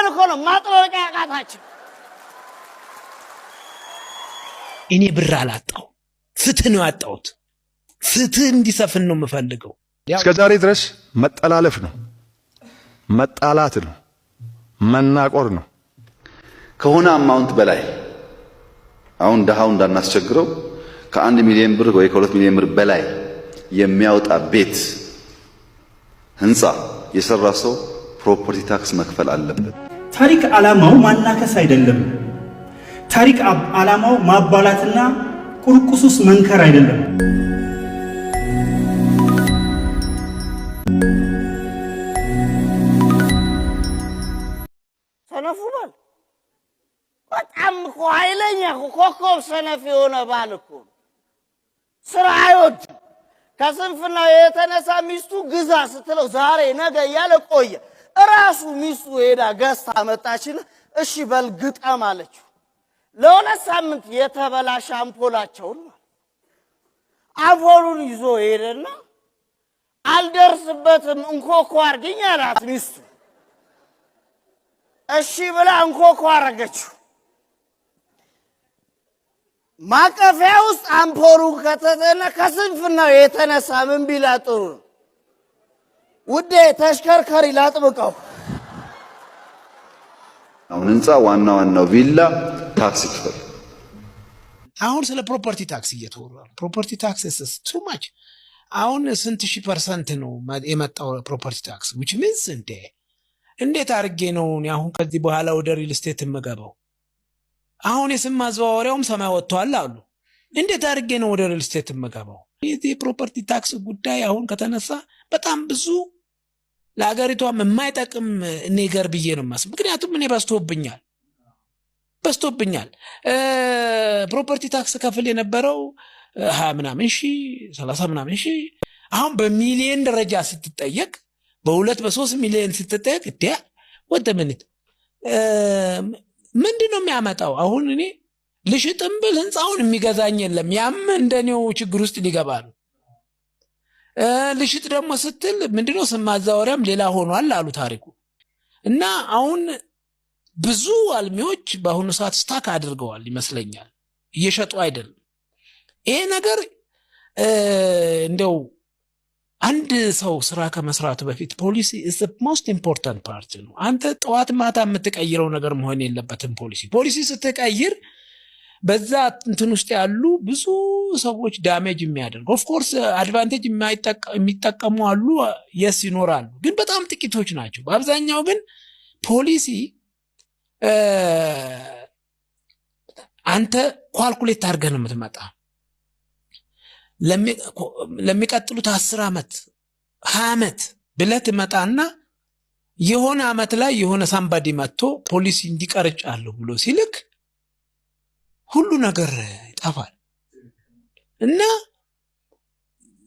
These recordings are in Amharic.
ብለን እኮ ነው ማጥበቂያ ያቃታችን። እኔ ብር አላጣው ፍትህ ነው ያጣሁት። ፍትህ እንዲሰፍን ነው የምፈልገው። እስከ ዛሬ ድረስ መጠላለፍ ነው፣ መጣላት ነው፣ መናቆር ነው። ከሆነ አማውንት በላይ አሁን ደሃው እንዳናስቸግረው ከ1 ሚሊዮን ብር ወይ ከ2 ሚሊዮን ብር በላይ የሚያወጣ ቤት ህንጻ የሰራ ሰው ፕሮፐርቲ ታክስ መክፈል አለበት። ታሪክ ዓላማው ማናከስ አይደለም። ታሪክ ዓላማው ማባላትና ቁርቁሱስ መንከር አይደለም። ሰነፉ ባል በጣም እኮ ኃይለኛ ኮከብ ሰነፍ የሆነ ባል እኮ ስራ አይወድም። ከስንፍናው የተነሳ ሚስቱ ግዛ ስትለው ዛሬ ነገ እያለ ቆየ። እራሱ ሚስቱ ሄዳ ገዝታ መጣችና እሺ በል ግጠም አለችው። ለሁለት ሳምንት የተበላሸ አምፖላቸውን አምፖሉን ይዞ ሄደና አልደርስበትም እንኮኮ አርግኝ አላት ሚስቱ። እሺ ብላ እንኮኮ አረገችው። ማቀፊያ ውስጥ አምፖሉን ከተተና ከስንፍናው የተነሳ ምን ቢላ ጥሩ ነው ውዴ ተሽከርካሪ ላጥብቀው። አሁን ህንጻ ዋናው ቪላ ታክስ ይከፍል። አሁን ስለ ፕሮፐርቲ ታክስ እየተወራ ነው። ፕሮፐርቲ ታክስ is too much። አሁን ስንት ሺህ % ነው የመጣው ፕሮፐርቲ ታክስ which means እንዴት አርጌ ነው አሁን ከዚህ በኋላ ወደ ሪል ስቴት የምገባው? አሁን የስም ማዘዋወሪያውም ሰማይ ወጥቷል አሉ። እንዴት አርጌ ነው ወደ ሪል ስቴት የምገባው? የዚህ ፕሮፐርቲ ታክስ ጉዳይ አሁን ከተነሳ በጣም ብዙ ለሀገሪቷም የማይጠቅም ነገር ብዬ ነው የማስበው። ምክንያቱም እኔ በስቶብኛል። ፕሮፐርቲ ታክስ ከፍል የነበረው 20 ምናምን ሺህ 30 ምናምን ሺህ አሁን በሚሊዮን ደረጃ ስትጠየቅ በ2 በ3 ሚሊዮን ስትጠየቅ ወደምንት ምንድነው የሚያመጣው? አሁን እኔ ልሽጥም ብል ህንጻውን የሚገዛኝ የለም። ያም እንደኔው ችግር ውስጥ ሊገባ ነው። ልሽጥ ደግሞ ስትል ምንድነው ስም ማዛወሪያም ሌላ ሆኗል አሉ ታሪኩ። እና አሁን ብዙ አልሚዎች በአሁኑ ሰዓት ስታክ አድርገዋል ይመስለኛል፣ እየሸጡ አይደለም። ይሄ ነገር እንደው አንድ ሰው ስራ ከመስራቱ በፊት ፖሊሲ is the most important part ነው። አንተ ጠዋት ማታ የምትቀይረው ነገር መሆን የለበትም። ፖሊሲ ስትቀይር በዛ እንትን ውስጥ ያሉ ብዙ ሰዎች ዳሜጅ የሚያደርጉ ኦፍ ኮርስ አድቫንቴጅ የሚጠቀሙ አሉ፣ የስ ይኖራሉ፣ ግን በጣም ጥቂቶች ናቸው። በአብዛኛው ግን ፖሊሲ አንተ ኳልኩሌት አድርገህ ነው የምትመጣ። ለሚቀጥሉት 10 ዓመት 20 ዓመት ብለህ ትመጣና የሆነ ዓመት ላይ የሆነ ሳምባዲ መጥቶ ፖሊሲ እንዲቀርጫለሁ ብሎ ሲልክ ሁሉ ነገር ይጠፋል። እና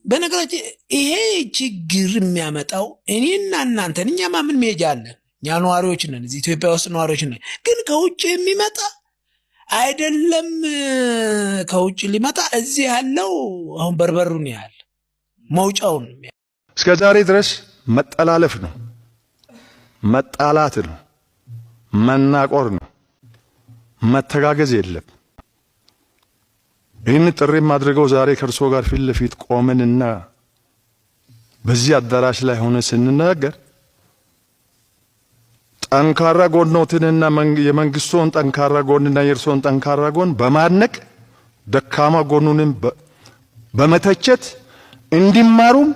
በነገራችን ይሄ ችግር የሚያመጣው እኔና እናንተ እኛማ ምን መሄጃ አለን? እኛ ነዋሪዎች ነን፣ እዚህ ኢትዮጵያ ውስጥ ነዋሪዎች ነን። ግን ከውጭ የሚመጣ አይደለም፣ ከውጭ ሊመጣ እዚህ ያለው አሁን በርበሩን ያህል መውጫውን እስከ ዛሬ ድረስ መጠላለፍ ነው፣ መጣላት ነው፣ መናቆር ነው፣ መተጋገዝ የለም። ይህን ጥሪ ማድረገው ዛሬ ከርሶ ጋር ፊት ለፊት ቆመንና በዚህ አዳራሽ ላይ ሆነ ስንናገር ጠንካራ ጎኖትንና የመንግስቱን ጠንካራ ጎንና የርሶን ጠንካራ ጎን በማድነቅ ደካማ ጎኑንም በመተቸት እንዲማሩም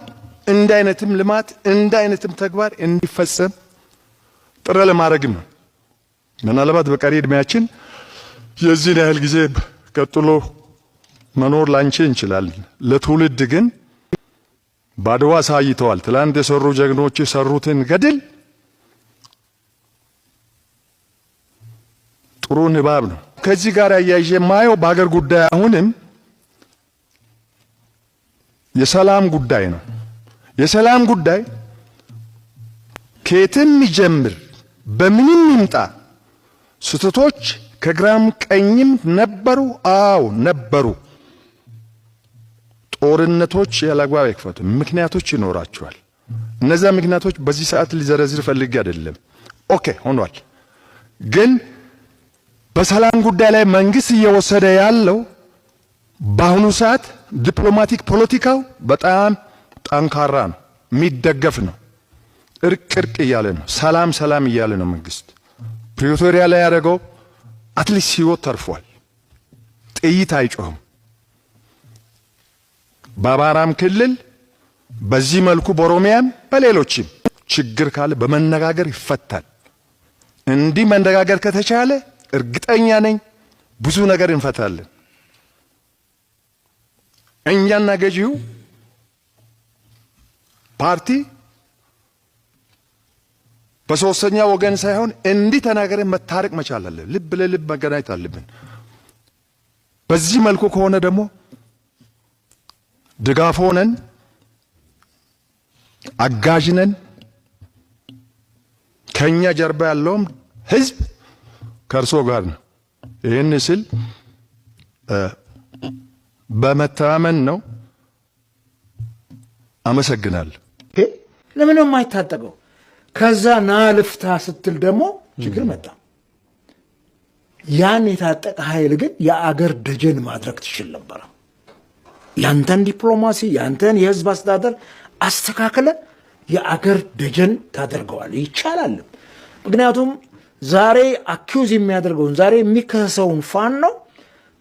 እንደ አይነትም ልማት እንደ አይነትም ተግባር እንዲፈጸም ጥሪ ለማድረግ ነው። ምናልባት በቀሪ እድሜያችን የዚህን ያህል ጊዜ ቀጥሎ መኖር ላንቺ እንችላለን። ለትውልድ ግን ባድዋ ሳይተዋል። ትላንት የሰሩ ጀግኖች የሰሩትን ገድል ጥሩ ንባብ ነው። ከዚህ ጋር ያያይዤ ማየው በአገር ጉዳይ አሁንም የሰላም ጉዳይ ነው። የሰላም ጉዳይ ከየትም ይጀምር በምንም ይምጣ ስህተቶች ከግራም ቀኝም ነበሩ። አዎ ነበሩ። ጦርነቶች ያላግባብ አይክፈቱ፣ ምክንያቶች ይኖራቸዋል። እነዛ ምክንያቶች በዚህ ሰዓት ሊዘረዝር ፈልጌ አይደለም። ኦኬ ሆኗል። ግን በሰላም ጉዳይ ላይ መንግስት እየወሰደ ያለው በአሁኑ ሰዓት ዲፕሎማቲክ ፖለቲካው በጣም ጠንካራ ነው፣ የሚደገፍ ነው። እርቅ እያለ ነው፣ ሰላም እያለ ነው መንግስት። ፕሪቶሪያ ላይ ያደረገው አትሊስት ህይወት ተርፏል፣ ጥይት አይጮህም። በአማራም ክልል በዚህ መልኩ በኦሮሚያም በሌሎችም ችግር ካለ በመነጋገር ይፈታል። እንዲህ መነጋገር ከተቻለ እርግጠኛ ነኝ ብዙ ነገር እንፈታለን። እኛና ገዢው ፓርቲ በሶስተኛ ወገን ሳይሆን እንዲህ ተናገረን መታረቅ መቻል አለ። ልብ ለልብ መገናኘት አለብን። በዚህ መልኩ ከሆነ ደግሞ ድጋፍ ሆነን አጋዥነን ከኛ ጀርባ ያለውም ህዝብ ከእርሶ ጋር ነው። ይህን ስል በመተማመን ነው። አመሰግናለሁ። ለምን ነው የማይታጠቀው? ከዛ ና ልፍታ ስትል ደግሞ ችግር መጣ። ያን የታጠቀ ኃይል ግን የአገር ደጀን ማድረግ ትችል ነበር። ያንተን ዲፕሎማሲ ያንተን የህዝብ አስተዳደር አስተካክለ የአገር ደጀን ታደርገዋል። ይቻላል። ምክንያቱም ዛሬ አኪዩዝ የሚያደርገውን ዛሬ የሚከሰውን ፋኖ ነው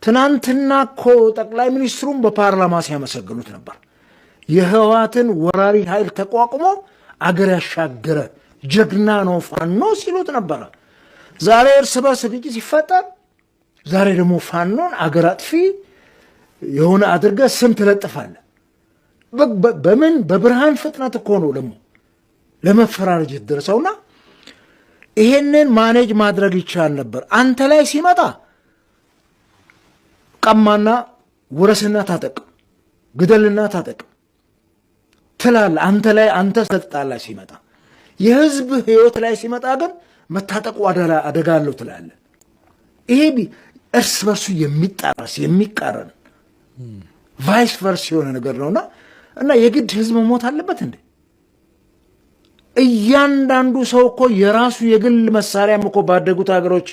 ትናንትና እኮ ጠቅላይ ሚኒስትሩን በፓርላማ ሲያመሰግኑት ነበር። የህወሓትን ወራሪ ኃይል ተቋቁሞ አገር ያሻገረ ጀግና ነው ፋኖ ሲሉት ነበር። ዛሬ እርስ በርስ ግጭት ሲፈጠር ዛሬ ደግሞ ፋኖን አገር አጥፊ የሆነ አድርገ ስም ትለጥፋለህ። በምን በብርሃን ፍጥነት እኮ ነው ደግሞ ለመፈራረጅ ደርሰውና ይሄንን ማኔጅ ማድረግ ይቻል ነበር። አንተ ላይ ሲመጣ ቀማና ወረስና ታጠቅ ግደልና ታጠቅ ትላለህ። አንተ ላይ አንተ ሰጥጣላ ሲመጣ የህዝብ ህይወት ላይ ሲመጣ ግን መታጠቁ አደጋ አለው ትላለህ። ይሄ እርስ በርሱ የሚጣረስ የሚቃረን ቫይስ ቨርስ የሆነ ነገር ነውና እና የግድ ህዝብ መሞት አለበት እንዴ? እያንዳንዱ ሰው እኮ የራሱ የግል መሳሪያም እኮ ባደጉት ሀገሮች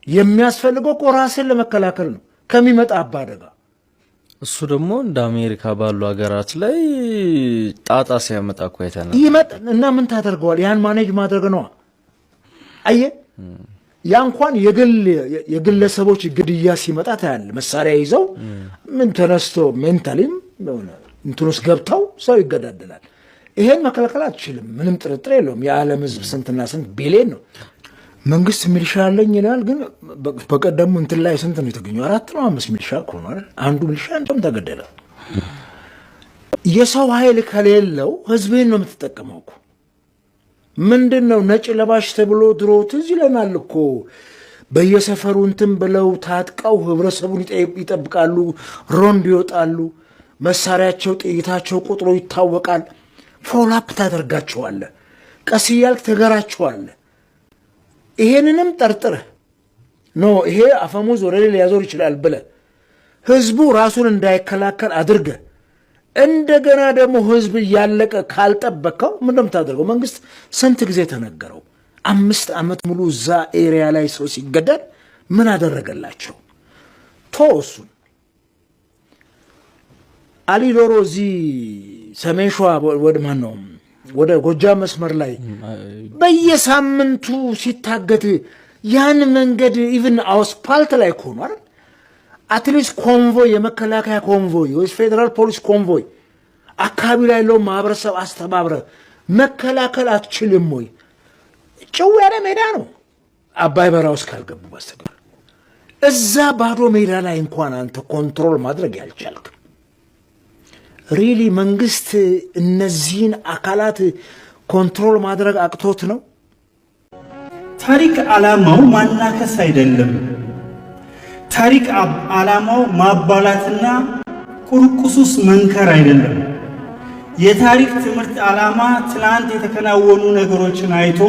የሚያስፈልገው እኮ ራስን ለመከላከል ነው ከሚመጣ አደጋ። እሱ ደግሞ እንደ አሜሪካ ባሉ ሀገራት ላይ ጣጣ ሲያመጣ እኮ አይተናል። እና ምን ታደርገዋል? ያን ማኔጅ ማድረግ ነው። አየህ ያ እንኳን የግለሰቦች ግድያ ሲመጣ ታያለ። መሳሪያ ይዘው ምን ተነስቶ ሜንታሊም እንትኑስ ገብተው ሰው ይገዳደላል። ይሄን መከላከል አትችልም። ምንም ጥርጥር የለውም። የዓለም ህዝብ ስንትና ስንት ቢሊዮን ነው። መንግስት ሚሊሻ አለኝ ይላል። ግን በቀደሙ እንትን ላይ ስንት ነው የተገኘው? 4 ነው 5 ሚሊሻ እኮ ነው አይደል? አንዱ ሚሊሻ እንደም ተገደለ። የሰው ኃይል ከሌለው ህዝብን ነው የምትጠቀመው እኮ። ምንድነው ነጭ ለባሽ ተብሎ ድሮ ትዝ ይለናል እኮ በየሰፈሩ እንትን ብለው ታጥቀው ህብረተሰቡን ይጠብቃሉ፣ ሮንድ ይወጣሉ፣ መሳሪያቸው ጥይታቸው ቁጥሩ ይታወቃል። ፎሎአፕ ታደርጋቸዋለህ፣ ቀስ እያልክ ትገራቸዋለህ። ይሄንንም ጠርጥረህ ኖ ይሄ አፈሙዝ ወደ ሌላ ሊያዞር ይችላል ብለህ ህዝቡ ራሱን እንዳይከላከል አድርገህ እንደገና ደግሞ ህዝብ እያለቀ ካልጠበቀው ምንድነው የምታደርገው? መንግስት ስንት ጊዜ ተነገረው? 5 ዓመት ሙሉ እዛ ኤሪያ ላይ ሰው ሲገደል ምን አደረገላቸው? ተወሱን አሊ ዶሮ እዚህ ሰሜን ሸዋ ወደ ማን ነው ወደ ጎጃም መስመር ላይ በየሳምንቱ ሲታገት ያን መንገድ ኢቭን አስፓልት ላይ ሆኗል። አትሊስት ኮንቮይ የመከላከያ ኮንቮይ ወይ ፌደራል ፖሊስ ኮንቮይ አካባቢ ላይ ያለው ማህበረሰብ አስተባብረ መከላከል አትችልም ወይ? ጭው ያለ ሜዳ ነው አባይ በራው እስካልገቡ በስተቀር እዛ ባዶ ሜዳ ላይ እንኳን አንተ ኮንትሮል ማድረግ ያልቻልክ ሪሊ መንግስት እነዚህን አካላት ኮንትሮል ማድረግ አቅቶት ነው? ታሪክ ዓላማው ማናከስ አይደለም። ታሪክ ዓላማው ማባላትና ቁርቁሱስ መንከር አይደለም። የታሪክ ትምህርት ዓላማ ትላንት የተከናወኑ ነገሮችን አይቶ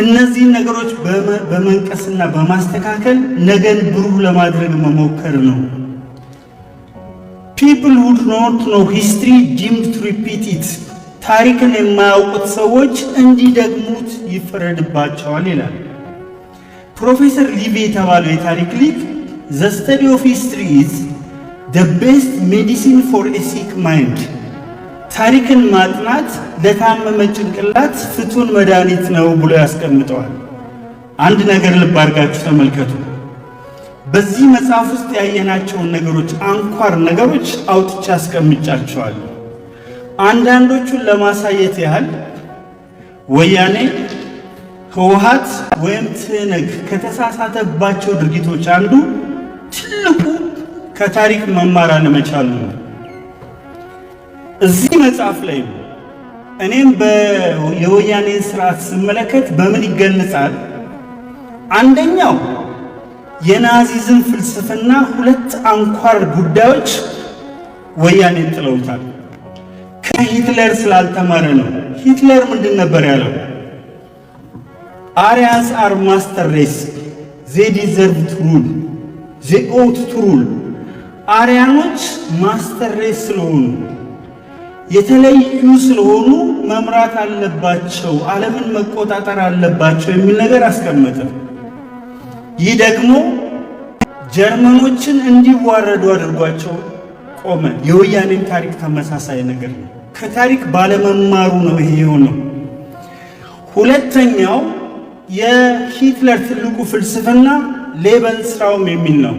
እነዚህን ነገሮች በመንቀስና በማስተካከል ነገን ብሩህ ለማድረግ መሞከር ነው። People who do not know history doomed to repeat it. ታሪክን የማያውቁት ሰዎች እንዲደግሙት ይፈረድባቸዋል ይላል። ፕሮፌሰር ሊቪ የተባለው የታሪክ ሊቅ ዘ ስተዲ ኦፍ ሂስትሪ ኢዝ ዘ ቤስት ሜዲሲን ፎር ኤ ሲክ ማይንድ፣ ታሪክን ማጥናት ለታመመ ጭንቅላት ፍቱን መድኃኒት ነው ብሎ ያስቀምጠዋል። አንድ ነገር ልብ አድርጋችሁ ተመልከቱ። በዚህ መጽሐፍ ውስጥ ያየናቸውን ነገሮች አንኳር ነገሮች አውጥቼ አስቀምጫቸዋለሁ። አንዳንዶቹን ለማሳየት ያህል ወያኔ፣ ህወሓት ወይም ትህነግ ከተሳሳተባቸው ድርጊቶች አንዱ ትልቁ ከታሪክ መማር አለመቻሉ ነው። እዚህ መጽሐፍ ላይ እኔም የወያኔን ስርዓት ስመለከት በምን ይገለጻል? አንደኛው የናዚዝም ፍልስፍና ሁለት አንኳር ጉዳዮች ወያኔን ጥለውታል። ከሂትለር ስላልተማረ ነው። ሂትለር ምንድን ነበር ያለው? አሪያንስ አር ማስተር ሬስ ዜ ዲዘርቭ ቱ ሩል ዜ ኦት ቱ ሩል። አሪያኖች ማስተር ሬስ ስለሆኑ የተለዩ ስለሆኑ መምራት አለባቸው፣ ዓለምን መቆጣጠር አለባቸው የሚል ነገር አስቀመጠ። ይህ ደግሞ ጀርመኖችን እንዲዋረዱ አድርጓቸው ቆመ። የወያኔን ታሪክ ተመሳሳይ ነገር ነው። ከታሪክ ባለመማሩ ነው ይሄ የሆነው። ሁለተኛው የሂትለር ትልቁ ፍልስፍና ሌበንስራውም የሚል ነው።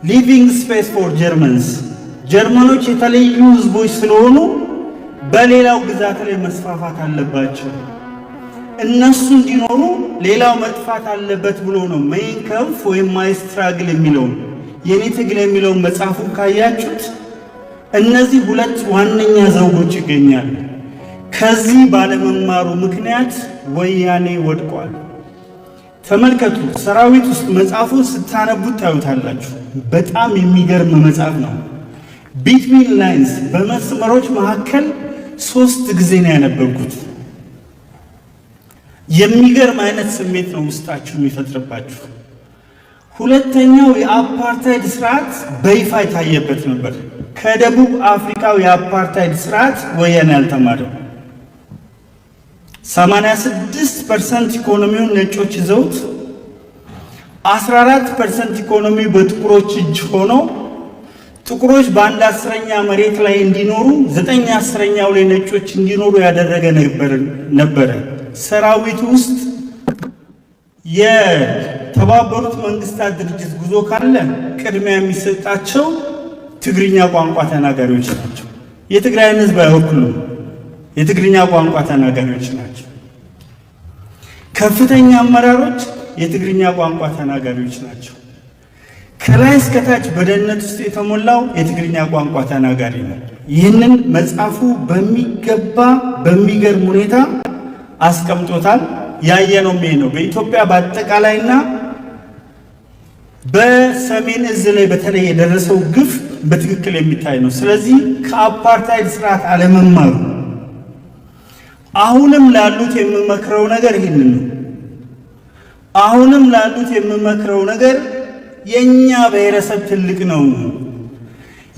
ሊቪንግ ስፔስ ፎር ጀርመንስ። ጀርመኖች የተለዩ ህዝቦች ስለሆኑ በሌላው ግዛት ላይ መስፋፋት አለባቸው። እነሱ እንዲኖሩ ሌላው መጥፋት አለበት ብሎ ነው ሜይን ካምፕፍ ወይም ማይ ስትራግል የሚለው የኔ ትግል የሚለው መጽሐፉን ካያችሁት እነዚህ ሁለት ዋነኛ ዘውጎች ይገኛሉ። ከዚህ ባለመማሩ ምክንያት ወያኔ ወድቋል። ተመልከቱ፣ ሰራዊት ውስጥ መጽሐፉን ስታነቡት ታዩታላችሁ። በጣም የሚገርም መጽሐፍ ነው። ቢትዊን ላይንስ በመስመሮች መካከል 3 ጊዜ ነው ያነበብኩት። የሚገርም አይነት ስሜት ነው ውስጣችሁ የሚፈጥርባችሁ። ሁለተኛው የአፓርታይድ ስርዓት በይፋ የታየበት ነበር። ከደቡብ አፍሪካው የአፓርታይድ ስርዓት ወያኔ ያልተማረው 86% ኢኮኖሚውን ነጮች ይዘውት 14% ኢኮኖሚው በጥቁሮች እጅ ሆኖ ጥቁሮች በአንድ 10ኛ መሬት ላይ እንዲኖሩ 9/10ኛው ላይ ነጮች እንዲኖሩ ያደረገ ነበረ። ሰራዊቱ ውስጥ የተባበሩት መንግስታት ድርጅት ጉዞ ካለ ቅድሚያ የሚሰጣቸው ትግርኛ ቋንቋ ተናጋሪዎች ናቸው። የትግራይን ህዝብ አይወክሉም። የትግርኛ ቋንቋ ተናጋሪዎች ናቸው። ከፍተኛ አመራሮች የትግርኛ ቋንቋ ተናጋሪዎች ናቸው። ከላይ እስከታች በደህንነት ውስጥ የተሞላው የትግርኛ ቋንቋ ተናጋሪ ነው። ይህንን መጽሐፉ በሚገባ በሚገርም ሁኔታ አስቀምጦታል። ያየነው ይሄ ነው። በኢትዮጵያ በአጠቃላይና በሰሜን እዝ ላይ በተለይ የደረሰው ግፍ በትክክል የሚታይ ነው። ስለዚህ ከአፓርታይድ ስርዓት አለመማሩ አሁንም ላሉት የምመክረው ነገር ይህንን ነው። አሁንም ላሉት የምመክረው ነገር የኛ ብሔረሰብ ትልቅ ነው፣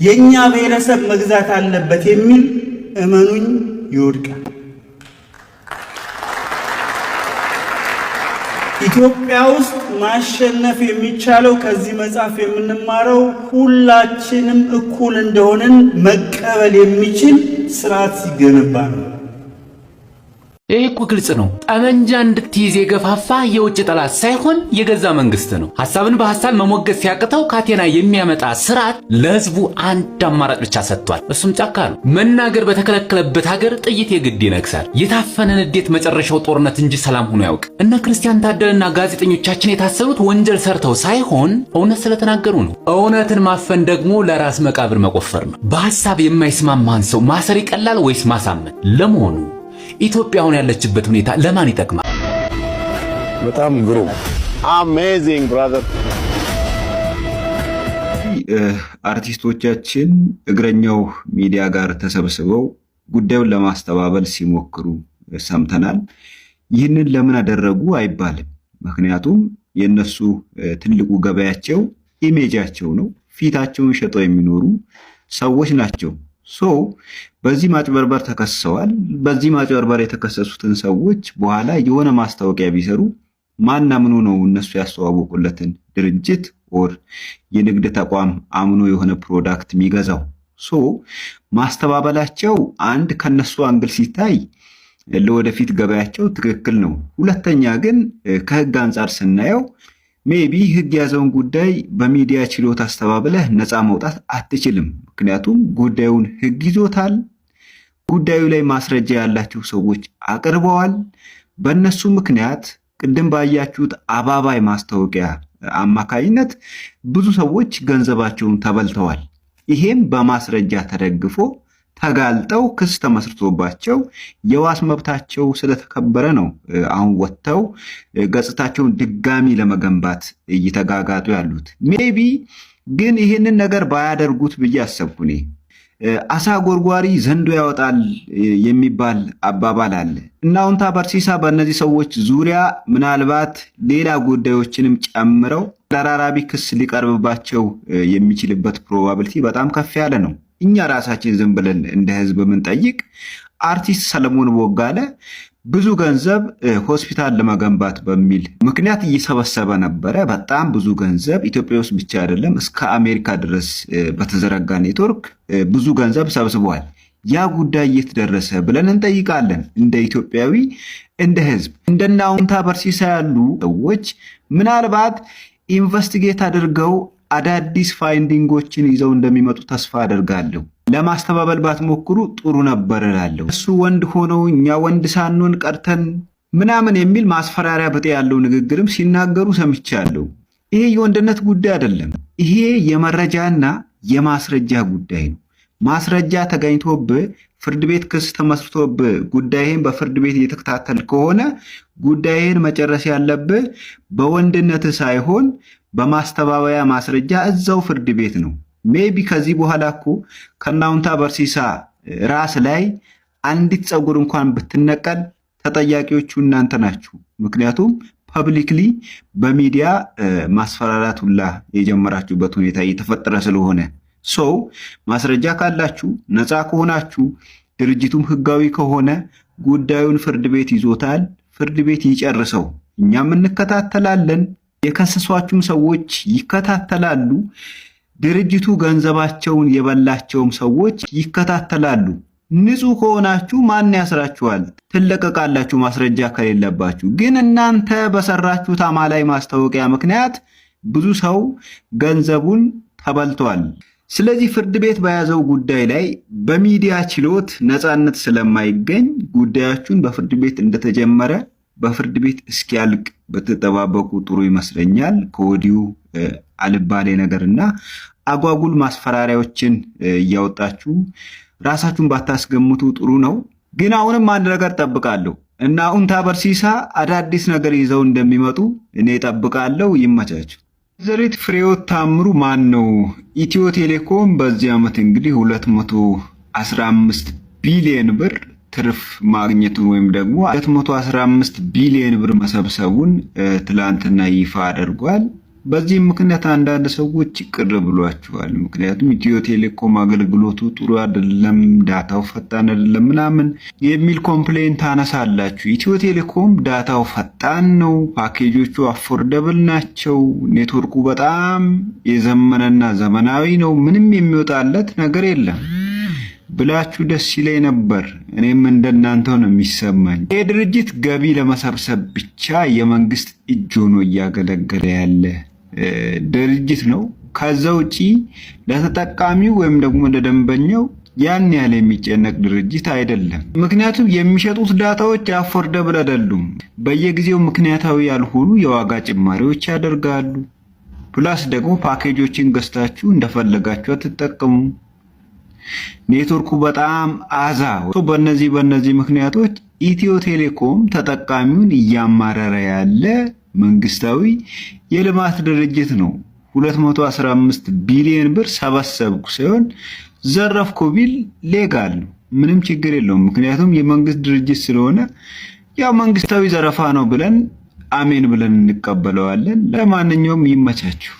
የኛ ብሔረሰብ መግዛት አለበት የሚል እመኑኝ ይወድቃል። ኢትዮጵያ ውስጥ ማሸነፍ የሚቻለው ከዚህ መጽሐፍ የምንማረው ሁላችንም እኩል እንደሆነን መቀበል የሚችል ስርዓት ሲገነባ ነው። ይህ እኮ ግልጽ ነው። ጠመንጃ እንድትይዝ የገፋፋ የውጭ ጠላት ሳይሆን የገዛ መንግስት ነው። ሐሳብን በሐሳብ መሞገት ሲያቅተው ካቴና የሚያመጣ ስርዓት ለህዝቡ አንድ አማራጭ ብቻ ሰጥቷል። እሱም ጫካ ነው። መናገር በተከለከለበት ሀገር ጥይት የግድ ይነግሳል። የታፈነ ንዴት መጨረሻው ጦርነት እንጂ ሰላም ሆኖ ያውቅ። እነ ክርስቲያን ታደለና ጋዜጠኞቻችን የታሰሩት ወንጀል ሰርተው ሳይሆን እውነት ስለተናገሩ ነው። እውነትን ማፈን ደግሞ ለራስ መቃብር መቆፈር ነው። በሐሳብ የማይስማማን ሰው ማሰር ይቀላል ወይስ ማሳመን? ለመሆኑ ኢትዮጵያ አሁን ያለችበት ሁኔታ ለማን ይጠቅማል? በጣም ግሩም አሜዚንግ ብራዘር። አርቲስቶቻችን እግረኛው ሚዲያ ጋር ተሰብስበው ጉዳዩን ለማስተባበል ሲሞክሩ ሰምተናል። ይህንን ለምን አደረጉ አይባልም። ምክንያቱም የነሱ ትልቁ ገበያቸው ኢሜጃቸው ነው። ፊታቸውን ሸጠው የሚኖሩ ሰዎች ናቸው። በዚህ ማጭበርበር ተከሰዋል። በዚህ ማጭበርበር የተከሰሱትን ሰዎች በኋላ የሆነ ማስታወቂያ ቢሰሩ ማን አምኖ ነው እነሱ ያስተዋወቁለትን ድርጅት ኦር የንግድ ተቋም አምኖ የሆነ ፕሮዳክት የሚገዛው? ሶ ማስተባበላቸው አንድ ከነሱ አንግል ሲታይ ለወደፊት ገበያቸው ትክክል ነው። ሁለተኛ ግን ከህግ አንጻር ስናየው ሜቢ ህግ ያዘውን ጉዳይ በሚዲያ ችሎት አስተባብለህ ነፃ መውጣት አትችልም። ምክንያቱም ጉዳዩን ህግ ይዞታል። ጉዳዩ ላይ ማስረጃ ያላቸው ሰዎች አቅርበዋል። በእነሱ ምክንያት ቅድም ባያችሁት አባባይ ማስታወቂያ አማካይነት ብዙ ሰዎች ገንዘባቸውን ተበልተዋል። ይሄም በማስረጃ ተደግፎ ተጋልጠው ክስ ተመስርቶባቸው የዋስ መብታቸው ስለተከበረ ነው አሁን ወጥተው ገጽታቸውን ድጋሚ ለመገንባት እየተጋጋጡ ያሉት። ሜቢ ግን ይህንን ነገር ባያደርጉት ብዬ አሰብኩ እኔ። አሳ ጎርጓሪ ዘንዶ ያወጣል የሚባል አባባል አለ እና አውንታ በርሲሳ በእነዚህ ሰዎች ዙሪያ ምናልባት ሌላ ጉዳዮችንም ጨምረው ተራራቢ ክስ ሊቀርብባቸው የሚችልበት ፕሮባቢሊቲ በጣም ከፍ ያለ ነው። እኛ ራሳችን ዝም ብለን እንደ ህዝብ የምንጠይቅ አርቲስት ሰለሞን ቦጋለ ብዙ ገንዘብ ሆስፒታል ለመገንባት በሚል ምክንያት እየሰበሰበ ነበረ። በጣም ብዙ ገንዘብ ኢትዮጵያ ውስጥ ብቻ አይደለም እስከ አሜሪካ ድረስ በተዘረጋ ኔትወርክ ብዙ ገንዘብ ሰብስቧል። ያ ጉዳይ የት ደረሰ ብለን እንጠይቃለን። እንደ ኢትዮጵያዊ እንደ ህዝብ እንደና አውንታ በርሲሳ ያሉ ሰዎች ምናልባት ኢንቨስቲጌት አድርገው አዳዲስ ፋይንዲንጎችን ይዘው እንደሚመጡ ተስፋ አደርጋለሁ። ለማስተባበል ባትሞክሩ ጥሩ ነበር እላለሁ። እሱ ወንድ ሆነው እኛ ወንድ ሳንሆን ቀርተን ምናምን የሚል ማስፈራሪያ ብጤ ያለው ንግግርም ሲናገሩ ሰምቻለሁ። ይሄ የወንድነት ጉዳይ አይደለም። ይሄ የመረጃና የማስረጃ ጉዳይ ነው። ማስረጃ ተገኝቶብህ ፍርድ ቤት ክስ ተመስርቶብህ ጉዳይህን በፍርድ ቤት እየተከታተል ከሆነ ጉዳይህን መጨረስ ያለብህ በወንድነት ሳይሆን በማስተባበያ ማስረጃ እዛው ፍርድ ቤት ነው። ሜቢ ከዚህ በኋላ እኮ ከአውንታ በርሲሳ ራስ ላይ አንዲት ፀጉር እንኳን ብትነቀል ተጠያቂዎቹ እናንተ ናችሁ። ምክንያቱም ፐብሊክሊ በሚዲያ ማስፈራራት ሁላ የጀመራችሁበት ሁኔታ እየተፈጠረ ስለሆነ ሰው ማስረጃ ካላችሁ ነፃ ከሆናችሁ ድርጅቱም ህጋዊ ከሆነ ጉዳዩን ፍርድ ቤት ይዞታል። ፍርድ ቤት ይጨርሰው። እኛም እንከታተላለን። የከሰሷችሁም ሰዎች ይከታተላሉ። ድርጅቱ ገንዘባቸውን የበላቸውም ሰዎች ይከታተላሉ። ንጹህ ከሆናችሁ ማን ያስራችኋል? ትለቀቃላችሁ ማስረጃ ከሌለባችሁ። ግን እናንተ በሰራችሁት አማላይ ማስታወቂያ ምክንያት ብዙ ሰው ገንዘቡን ተበልቷል። ስለዚህ ፍርድ ቤት በያዘው ጉዳይ ላይ በሚዲያ ችሎት ነፃነት ስለማይገኝ ጉዳያችሁን በፍርድ ቤት እንደተጀመረ በፍርድ ቤት እስኪያልቅ በተጠባበቁ ጥሩ ይመስለኛል። ከወዲሁ አልባሌ ነገርና አጓጉል ማስፈራሪያዎችን እያወጣችሁ ራሳችሁን ባታስገምቱ ጥሩ ነው። ግን አሁንም አንድ ነገር ጠብቃለሁ እና አውንታ በርሲሳ አዳዲስ ነገር ይዘው እንደሚመጡ እኔ ጠብቃለሁ። ይመቻችሁ። ዘሪት ፍሬሕይወት ታምሩ ማን ነው? ኢትዮ ቴሌኮም በዚህ ዓመት እንግዲህ 215 ቢሊዮን ብር ትርፍ ማግኘቱን ወይም ደግሞ 215 ቢሊዮን ብር መሰብሰቡን ትላንትና ይፋ አድርጓል። በዚህ ምክንያት አንዳንድ ሰዎች ቅር ብሏቸዋል። ምክንያቱም ኢትዮ ቴሌኮም አገልግሎቱ ጥሩ አይደለም፣ ዳታው ፈጣን አይደለም ምናምን የሚል ኮምፕሌንት ታነሳላችሁ። ኢትዮ ቴሌኮም ዳታው ፈጣን ነው፣ ፓኬጆቹ አፎርደብል ናቸው፣ ኔትወርኩ በጣም የዘመነና ዘመናዊ ነው፣ ምንም የሚወጣለት ነገር የለም ብላችሁ ደስ ይለኝ ነበር። እኔም እንደናንተው ነው የሚሰማኝ። ይህ ድርጅት ገቢ ለመሰብሰብ ብቻ የመንግስት እጅ ሆኖ እያገለገለ ያለ ድርጅት ነው። ከዛ ውጪ ለተጠቃሚው ወይም ደግሞ ለደንበኛው ያን ያህል የሚጨነቅ ድርጅት አይደለም። ምክንያቱም የሚሸጡት ዳታዎች አፎርደብል አይደሉም። በየጊዜው ምክንያታዊ ያልሆኑ የዋጋ ጭማሪዎች ያደርጋሉ። ፕላስ ደግሞ ፓኬጆችን ገዝታችሁ እንደፈለጋችሁ አትጠቀሙ። ኔትወርኩ በጣም አዛ። በእነዚህ ምክንያቶች ኢትዮ ቴሌኮም ተጠቃሚውን እያማረረ ያለ መንግስታዊ የልማት ድርጅት ነው። 215 ቢሊዮን ብር ሰበሰብኩ ሳይሆን ዘረፍኩ ቢል ሌጋል ነው፣ ምንም ችግር የለውም። ምክንያቱም የመንግስት ድርጅት ስለሆነ ያው መንግስታዊ ዘረፋ ነው ብለን አሜን ብለን እንቀበለዋለን። ለማንኛውም ይመቻችሁ።